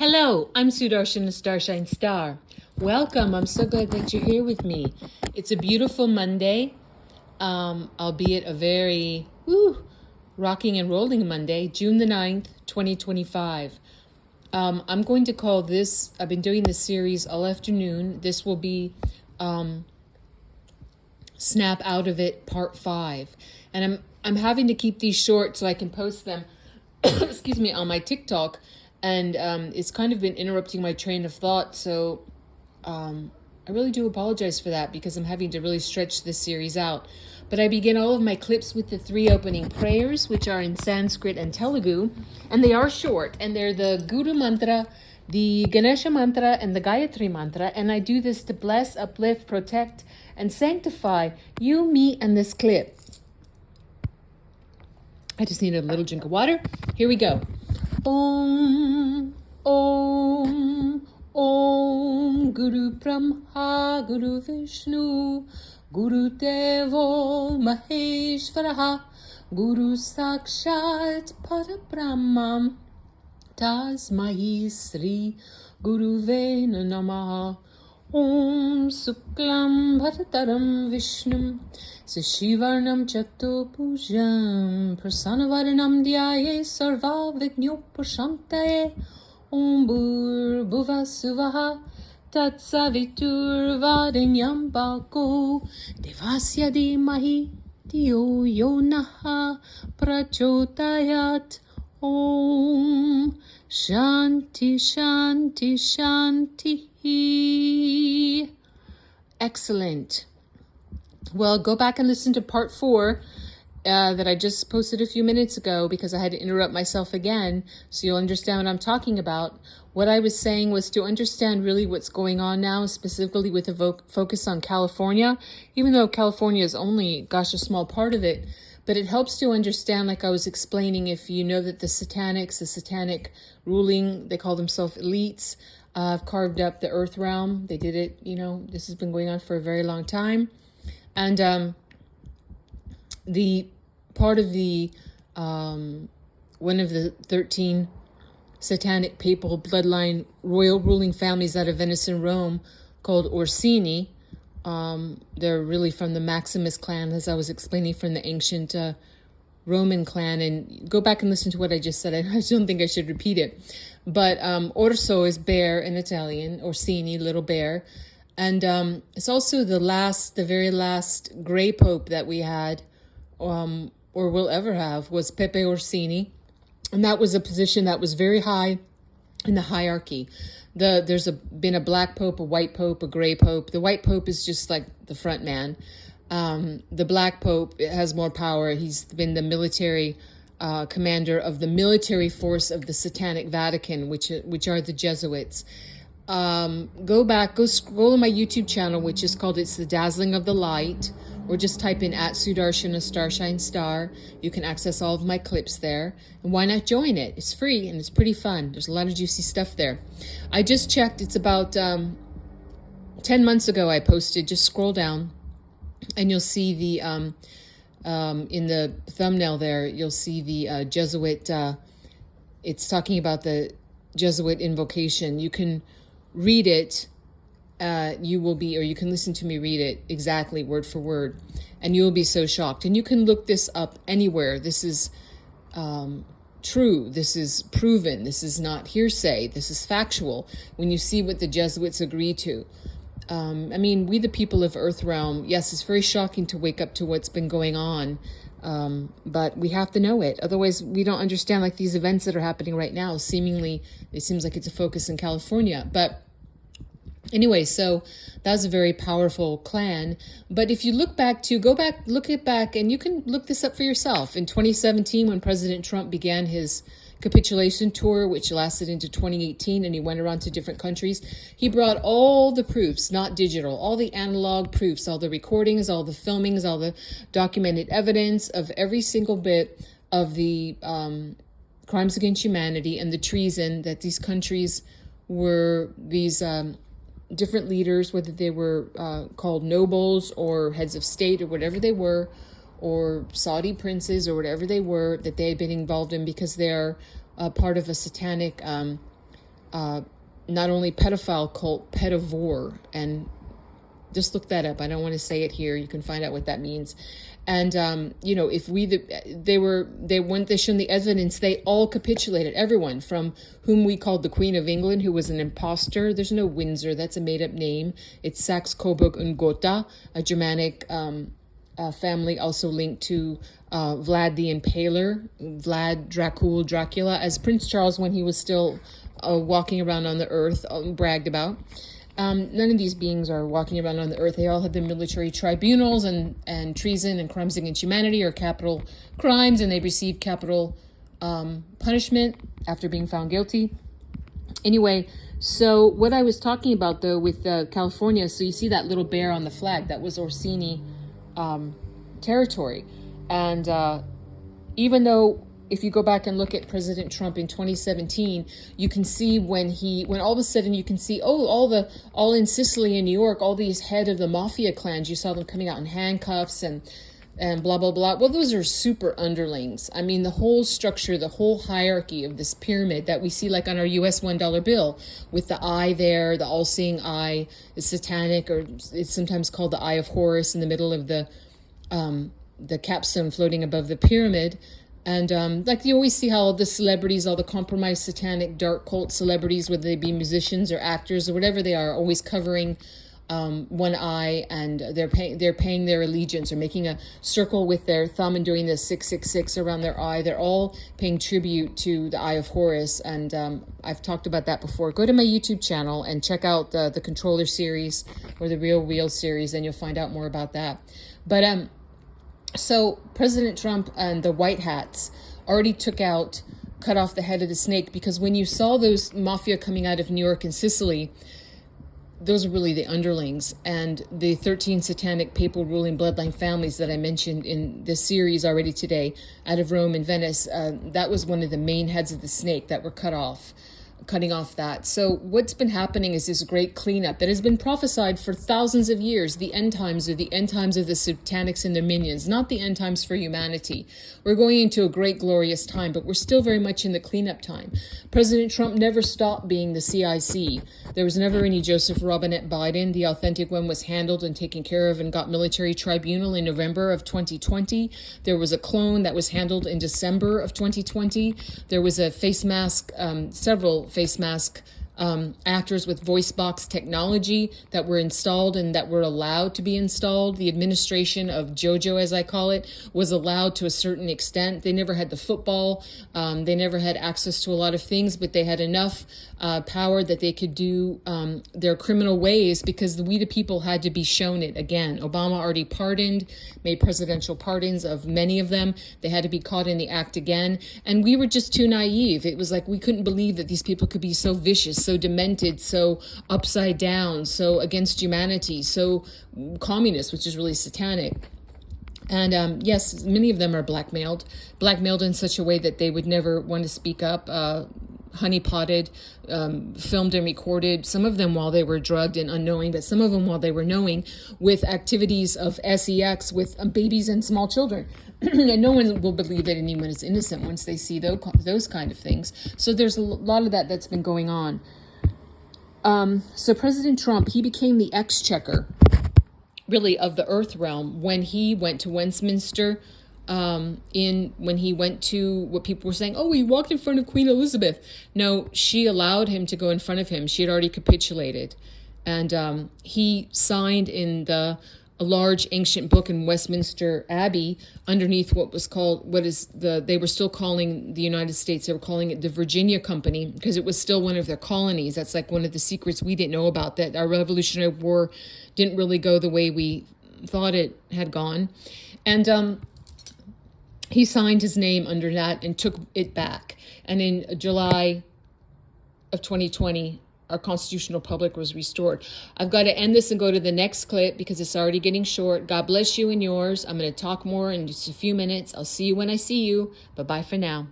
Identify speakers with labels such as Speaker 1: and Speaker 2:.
Speaker 1: Hello, I'm Sudarshan, the Starshine Star. Welcome. I'm so glad that you're here with me. It's a beautiful Monday, albeit a very rocking and rolling Monday, June the 9th, 2025. I'm going to call this, I've been doing this series all afternoon. This will be Snap Out of It Part 5. And I'm having to keep these short so I can post them, excuse me, on my TikTok. And it's kind of been interrupting my train of thought. So I really do apologize for that because I'm having to really stretch this series out. But I begin all of my clips with the 3 opening prayers, which are in Sanskrit and Telugu. And they are short. And they're the Guru Mantra, the Ganesha Mantra, and the Gayatri Mantra. And I do this to bless, uplift, protect, and sanctify you, me, and this clip. I just need a little drink of water. Here we go. Om, Om, Om, Guru Brahma, Guru Vishnu, Guru Devo Maheshwaraha, Guru Sakshat Parabrahma, Tasmai Sri Guruve Namaha. Om Suklam Bharataram Vishnum Sashivarnam Chatopujam Prasanavaranam Dhyaye Sarva Vignopashantaye. Om Bhur Suvaha Tatsavitur Varenyam Bhako Devasya Dhimahi Dhiyo Yonaha Prachotayat. Om Shanti Shanti Shanti. Excellent. Well, go back and listen to part 4 that I just posted a few minutes ago because I had to interrupt myself again so you'll understand what I'm talking about. What I was saying was to understand really what's going on now, specifically with a focus on California, even though California is only, a small part of it. But it helps to understand, like I was explaining, if you know that the satanic ruling, they call themselves elites, have carved up the earth realm. They did it, this has been going on for a very long time. And the part of the, one of the 13 satanic papal bloodline royal ruling families out of Venice and Rome called Orsini, they're really from the Maximus clan, as I was explaining, from the ancient Roman clan. And go back and listen to what I just said. I don't think I should repeat it. But Orso is bear in Italian, Orsini, little bear. And it's also the very last gray pope that we had, or will ever have, was Pepe Orsini. And that was a position that was very high in the hierarchy. There's been a black pope, a white pope, a gray pope. The white pope is just like the front man. The black pope has more power. He's been the military commander of the military force of the Satanic Vatican, which are the Jesuits. Go scroll on my YouTube channel, which is called It's the Dazzling of the Light, or just type in @Sudarshan, a Starshine Star. You can access all of my clips there. And why not join it? It's free and it's pretty fun. There's a lot of juicy stuff there. I just checked. It's about 10 months ago I posted. Just scroll down and you'll see the, in the thumbnail there, you'll see the Jesuit, it's talking about the Jesuit invocation. You can read it. You can listen to me read it exactly word for word, and you will be so shocked. And you can look this up anywhere. This is true. This is proven. This is not hearsay. This is factual. When you see what the Jesuits agree to. We the people of Earth Realm, yes, it's very shocking to wake up to what's been going on, but we have to know it. Otherwise, we don't understand, like these events that are happening right now. Seemingly, it seems like it's a focus in California. But anyway, so that's a very powerful clan. But if you look back, and you can look this up for yourself. In 2017, when President Trump began his capitulation tour, which lasted into 2018, and he went around to different countries, he brought all the proofs, not digital, all the analog proofs, all the recordings, all the filmings, all the documented evidence of every single bit of the crimes against humanity and the treason that these countries were, these different leaders, whether they were called nobles or heads of state or whatever they were, or Saudi princes or whatever they were, that they had been involved in because they're part of a satanic not only pedophile cult, pedivore, and just look that up. I don't want to say it here. You can find out what that means. And if when they shown the evidence, they all capitulated. Everyone from whom we called the Queen of England, who was an imposter. There's no Windsor. That's a made-up name. It's Saxe, Coburg, and Gotha, a Germanic family also linked to Vlad the Impaler, Vlad Dracula, as Prince Charles, when he was still walking around on the earth, bragged about. None of these beings are walking around on the earth. They all have the military tribunals, and treason and crimes against humanity are capital crimes, and they receive capital punishment after being found guilty. Anyway, so what I was talking about, though, with California, so you see that little bear on the flag, that was Orsini territory. And even though, if you go back and look at President Trump in 2017, you can see when all of a sudden you can see, all in Sicily and New York, all these head of the mafia clans, you saw them coming out in handcuffs and blah, blah, blah. Well, those are super underlings. I mean, the whole structure, the whole hierarchy of this pyramid that we see like on our US $1 bill with the eye there, the all-seeing eye, is satanic, or it's sometimes called the Eye of Horus in the middle of the capstone floating above the pyramid. And like you always see how all the celebrities, all the compromised satanic dark cult celebrities, whether they be musicians or actors or whatever they are, always covering one eye, and they're paying their allegiance, or making a circle with their thumb and doing the 666 around their eye. They're all paying tribute to the Eye of Horus, and I've talked about that before. Go to my YouTube channel and check out the Controller series or the Real Wheel series, and you'll find out more about that. But so President Trump and the White Hats already cut off the head of the snake, because when you saw those mafia coming out of New York and Sicily, those are really the underlings. And the 13 satanic papal ruling bloodline families that I mentioned in this series already today, out of Rome and Venice, that was one of the main heads of the snake that were cutting off that. So what's been happening is this great cleanup that has been prophesied for thousands of years. The end times are the end times of the satanics and their minions, not the end times for humanity. We're going into a great glorious time, but we're still very much in the cleanup time. President Trump never stopped being the CIC. There was never any Joseph Robinette Biden. The authentic one was handled and taken care of and got military tribunal in November of 2020. There was a clone that was handled in December of 2020. There was a face mask, several face mask actors with voice box technology that were installed and that were allowed to be installed. The administration of JoJo, as I call it, was allowed to a certain extent. They never had the football. They never had access to a lot of things, but they had enough power that they could do their criminal ways, because we the people had to be shown it. Again, Obama already made presidential pardons of many of them. They had to be caught in the act again. And we were just too naive. It was like we couldn't believe that these people could be so vicious, so demented, so upside down, so against humanity, so communist, which is really satanic. And yes, many of them are blackmailed in such a way that they would never want to speak up. Honeypotted, filmed and recorded, some of them while they were drugged and unknowing, but some of them while they were knowing, with activities of sex with babies and small children. And no one will believe that anyone is innocent once they see those kind of things. So there's a lot of that's been going on. So President Trump, he became the exchequer, really, of the earth realm when he went to Westminster. When he went to what people were saying, he walked in front of Queen Elizabeth. No, she allowed him to go in front of him. She had already capitulated. And he signed in a large ancient book in Westminster Abbey underneath they were still calling the United States, they were calling it the Virginia Company, because it was still one of their colonies. That's like one of the secrets we didn't know about, that our Revolutionary War didn't really go the way we thought it had gone. And he signed his name under that and took it back. And in July of 2020, our constitutional republic was restored. I've got to end this and go to the next clip because it's already getting short. God bless you and yours. I'm going to talk more in just a few minutes. I'll see you when I see you. Bye-bye for now.